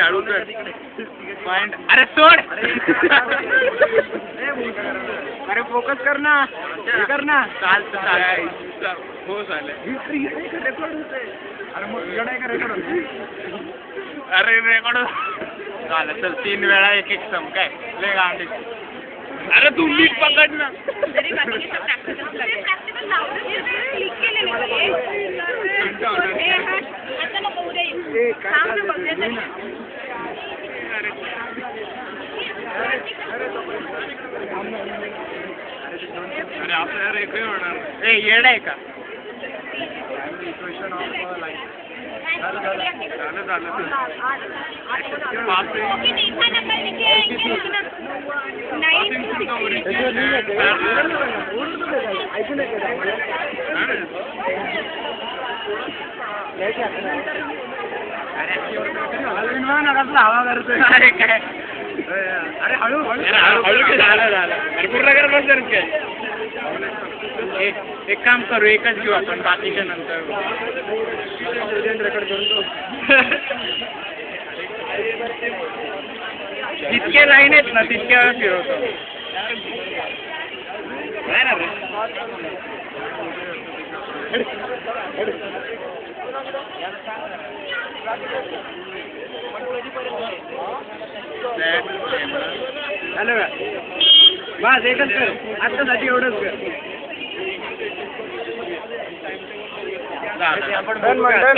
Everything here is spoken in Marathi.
हळू कर पॉइंट. अरे सोड. अरे फोकस कर ना. कर ना. चालतं हो चालेल. अरे मग येणार का रेकॉर्ड? अरे रेकॉर्ड झालं. चल 3 वेळा एक एक सम काय लय गांडी. अरे तू नीट पकड ना. अरे आपल्याला एकही होणार. ए येड आहे का? झालं हवा करतोय. अरे काय अरे हळू हळू झालं अरे पूर्ण कर बस काय. एक काम करू एकच घेऊ आपण बाकीच्या नंतर. जितके लाईन आहेत ना तितक्या वेळा फिरवतो. नाही ना हॅलो बस एकच कर. आत्तासाठी एवढंच कर. आपण